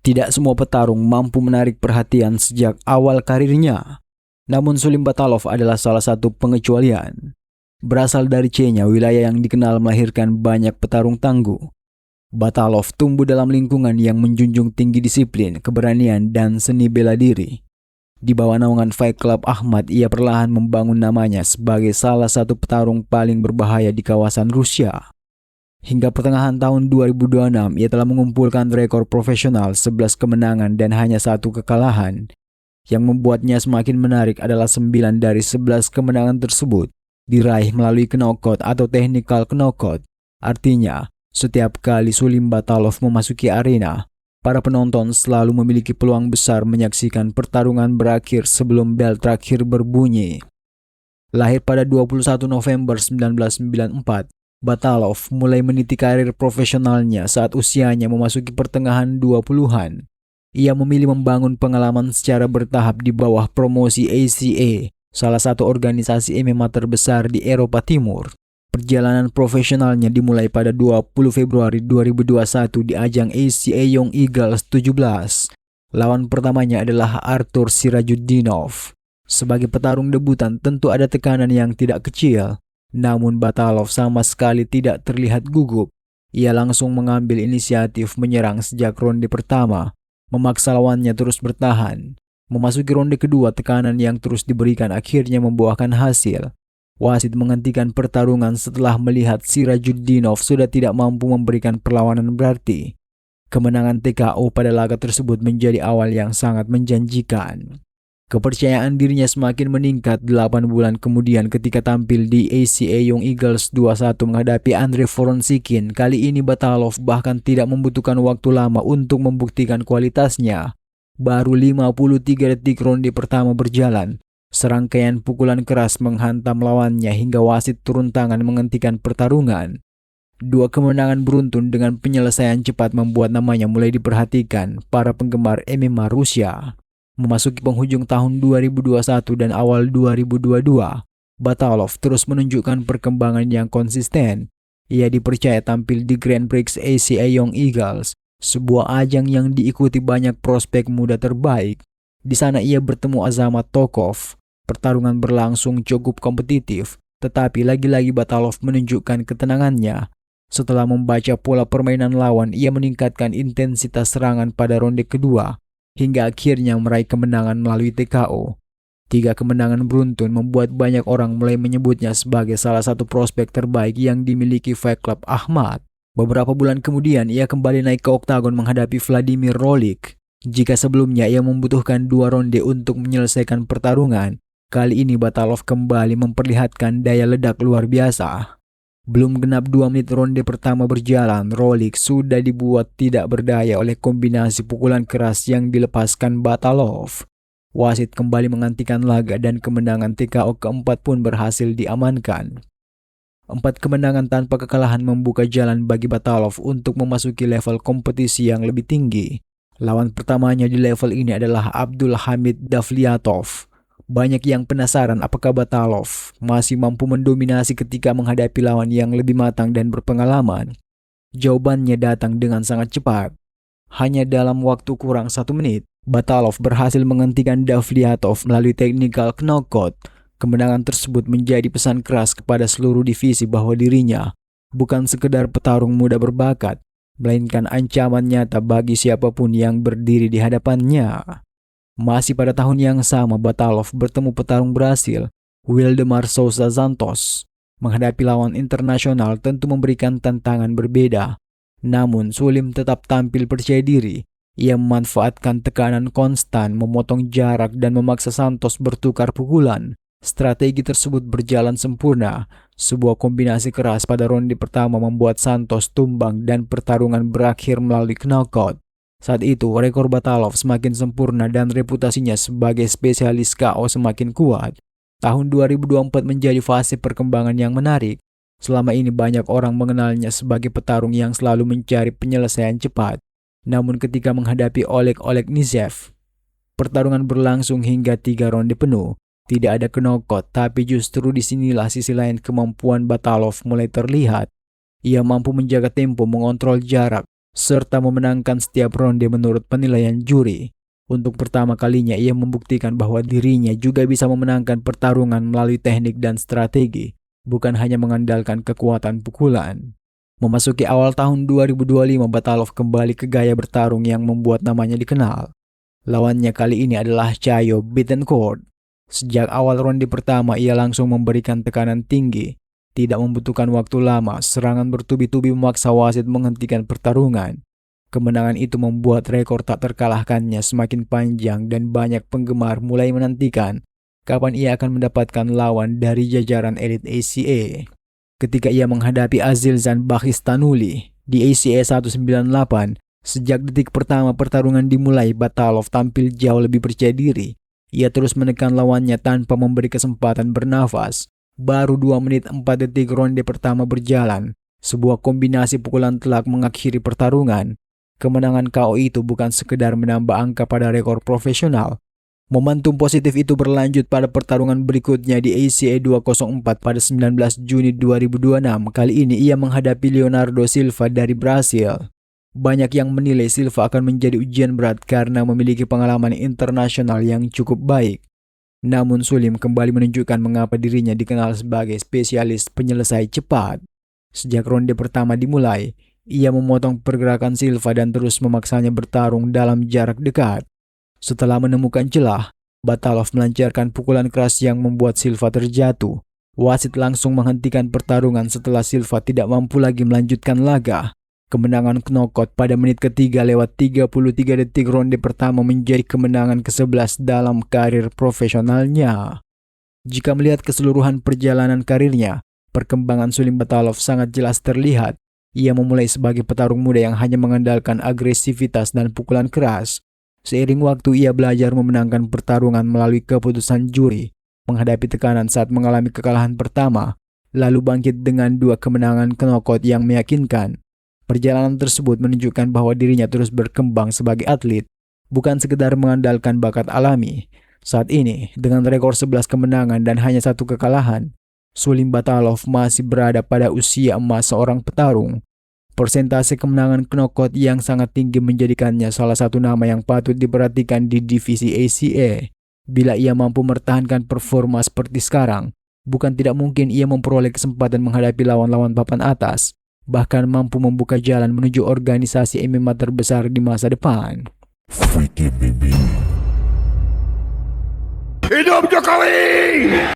Tidak semua petarung mampu menarik perhatian sejak awal karirnya. Namun Sulim Batalov adalah salah satu pengecualian. Berasal dari Chechnya, wilayah yang dikenal melahirkan banyak petarung tangguh. Batalov tumbuh dalam lingkungan yang menjunjung tinggi disiplin, keberanian, dan seni bela diri. Di bawah naungan Fight Club Ahmad, ia perlahan membangun namanya sebagai salah satu petarung paling berbahaya di kawasan Rusia. Hingga pertengahan tahun 2026, ia telah mengumpulkan rekor profesional 11 kemenangan dan hanya 1 kekalahan. Yang membuatnya semakin menarik adalah 9 dari 11 kemenangan tersebut diraih melalui knockout atau technical knockout. Artinya, setiap kali Sulim Batalov memasuki arena, para penonton selalu memiliki peluang besar menyaksikan pertarungan berakhir sebelum bel terakhir berbunyi. Lahir pada 21 November 1994, Batalov mulai meniti karir profesionalnya saat usianya memasuki pertengahan 20-an. Ia memilih membangun pengalaman secara bertahap di bawah promosi ACA, salah satu organisasi MMA terbesar di Eropa Timur. Perjalanan profesionalnya dimulai pada 20 Februari 2021 di ajang ACA Young Eagles 17. Lawan pertamanya adalah Artur Sirajudinov. Sebagai petarung debutan tentu ada tekanan yang tidak kecil. Namun Batalov sama sekali tidak terlihat gugup. Ia langsung mengambil inisiatif menyerang sejak ronde pertama, memaksa lawannya terus bertahan. Memasuki ronde kedua, tekanan yang terus diberikan akhirnya membuahkan hasil. Wasit menghentikan pertarungan setelah melihat Sirajudinov sudah tidak mampu memberikan perlawanan berarti. Kemenangan TKO pada laga tersebut menjadi awal yang sangat menjanjikan. Kepercayaan dirinya semakin meningkat 8 bulan kemudian ketika tampil di ACA Young Eagles 21 menghadapi Andrei Foronsikin. Kali ini Batalov bahkan tidak membutuhkan waktu lama untuk membuktikan kualitasnya. Baru 53 detik ronde pertama berjalan, serangkaian pukulan keras menghantam lawannya hingga wasit turun tangan menghentikan pertarungan. 2 kemenangan beruntun dengan penyelesaian cepat membuat namanya mulai diperhatikan para penggemar MMA Rusia. Memasuki penghujung tahun 2021 dan awal 2022, Batalov terus menunjukkan perkembangan yang konsisten. Ia dipercaya tampil di Grand Prix ACA Young Eagles, sebuah ajang yang diikuti banyak prospek muda terbaik. Di sana ia bertemu Azamat Tokov. Pertarungan berlangsung cukup kompetitif, tetapi lagi-lagi Batalov menunjukkan ketenangannya. Setelah membaca pola permainan lawan, ia meningkatkan intensitas serangan pada ronde kedua, hingga akhirnya meraih kemenangan melalui TKO. 3 kemenangan beruntun membuat banyak orang mulai menyebutnya sebagai salah satu prospek terbaik yang dimiliki Fight Club Ahmad. Beberapa bulan kemudian ia kembali naik ke oktagon menghadapi Vladimir Rolik. Jika sebelumnya ia membutuhkan 2 ronde untuk menyelesaikan pertarungan, kali ini Batalov kembali memperlihatkan daya ledak luar biasa. Belum genap 2 menit ronde pertama berjalan, Rolik sudah dibuat tidak berdaya oleh kombinasi pukulan keras yang dilepaskan Batalov. Wasit kembali menghentikan laga dan kemenangan TKO keempat pun berhasil diamankan. 4 kemenangan tanpa kekalahan membuka jalan bagi Batalov untuk memasuki level kompetisi yang lebih tinggi. Lawan pertamanya di level ini adalah Abdul Hamid Davliatov. Banyak yang penasaran apakah Batalov masih mampu mendominasi ketika menghadapi lawan yang lebih matang dan berpengalaman. Jawabannya datang dengan sangat cepat. Hanya dalam waktu kurang 1 menit, Batalov berhasil menghentikan Davliatov melalui technical knockout. Kemenangan tersebut menjadi pesan keras kepada seluruh divisi bahwa dirinya bukan sekedar petarung muda berbakat, melainkan ancaman nyata bagi siapapun yang berdiri di hadapannya. Masih pada tahun yang sama, Batalov bertemu petarung Brasil, Wildemar Souza Santos. Menghadapi lawan internasional tentu memberikan tantangan berbeda. Namun Sulim tetap tampil percaya diri. Ia memanfaatkan tekanan konstan, memotong jarak dan memaksa Santos bertukar pukulan. Strategi tersebut berjalan sempurna. Sebuah kombinasi keras pada ronde pertama membuat Santos tumbang dan pertarungan berakhir melalui knockout. Saat itu, rekor Batalov semakin sempurna dan reputasinya sebagai spesialis KO semakin kuat. Tahun 2024 menjadi fase perkembangan yang menarik. Selama ini banyak orang mengenalnya sebagai petarung yang selalu mencari penyelesaian cepat. Namun ketika menghadapi Oleg Nizev, pertarungan berlangsung hingga 3 ronde penuh. Tidak ada knockout, tapi justru disinilah sisi lain kemampuan Batalov mulai terlihat. Ia mampu menjaga tempo, mengontrol jarak, serta memenangkan setiap ronde menurut penilaian juri. Untuk pertama kalinya ia membuktikan bahwa dirinya juga bisa memenangkan pertarungan melalui teknik dan strategi, bukan hanya mengandalkan kekuatan pukulan. Memasuki awal tahun 2025, Batalov kembali ke gaya bertarung yang membuat namanya dikenal. Lawannya kali ini adalah Caio Bittencourt. Sejak awal ronde pertama ia langsung memberikan tekanan tinggi. Tidak membutuhkan waktu lama, serangan bertubi-tubi memaksa wasit menghentikan pertarungan. Kemenangan itu membuat rekor tak terkalahkannya semakin panjang dan banyak penggemar mulai menantikan kapan ia akan mendapatkan lawan dari jajaran elit ACA. Ketika ia menghadapi Azilzan Bakhistanuli di ACA 198, sejak detik pertama pertarungan dimulai, Batalov tampil jauh lebih percaya diri. Ia terus menekan lawannya tanpa memberi kesempatan bernafas. Baru 2 menit 4 detik ronde pertama berjalan, sebuah kombinasi pukulan telak mengakhiri pertarungan. Kemenangan KO itu bukan sekedar menambah angka pada rekor profesional. Momentum positif itu berlanjut pada pertarungan berikutnya di ACA 204 pada 19 Juni 2026. Kali ini ia menghadapi Leonardo Silva dari Brasil. Banyak yang menilai Silva akan menjadi ujian berat karena memiliki pengalaman internasional yang cukup baik. Namun Sulim kembali menunjukkan mengapa dirinya dikenal sebagai spesialis penyelesai cepat. Sejak ronde pertama dimulai, ia memotong pergerakan Silva dan terus memaksanya bertarung dalam jarak dekat. Setelah menemukan celah, Batalov melancarkan pukulan keras yang membuat Silva terjatuh. Wasit langsung menghentikan pertarungan setelah Silva tidak mampu lagi melanjutkan laga. Kemenangan knockout pada menit ketiga lewat 33 detik ronde pertama menjadi kemenangan ke-11 dalam karir profesionalnya. Jika melihat keseluruhan perjalanan karirnya, perkembangan Sulim Batalov sangat jelas terlihat. Ia memulai sebagai petarung muda yang hanya mengandalkan agresivitas dan pukulan keras. Seiring waktu ia belajar memenangkan pertarungan melalui keputusan juri, menghadapi tekanan saat mengalami kekalahan pertama, lalu bangkit dengan 2 kemenangan knockout yang meyakinkan. Perjalanan tersebut menunjukkan bahwa dirinya terus berkembang sebagai atlet, bukan sekedar mengandalkan bakat alami. Saat ini, dengan rekor 11 kemenangan dan hanya 1 kekalahan, Sulim Batalov masih berada pada usia emas seorang petarung. Persentase kemenangan knockout yang sangat tinggi menjadikannya salah satu nama yang patut diperhatikan di divisi ACA. Bila ia mampu mempertahankan performa seperti sekarang, bukan tidak mungkin ia memperoleh kesempatan menghadapi lawan-lawan papan atas, bahkan mampu membuka jalan menuju organisasi MMA terbesar di masa depan. Hidup Jokowi!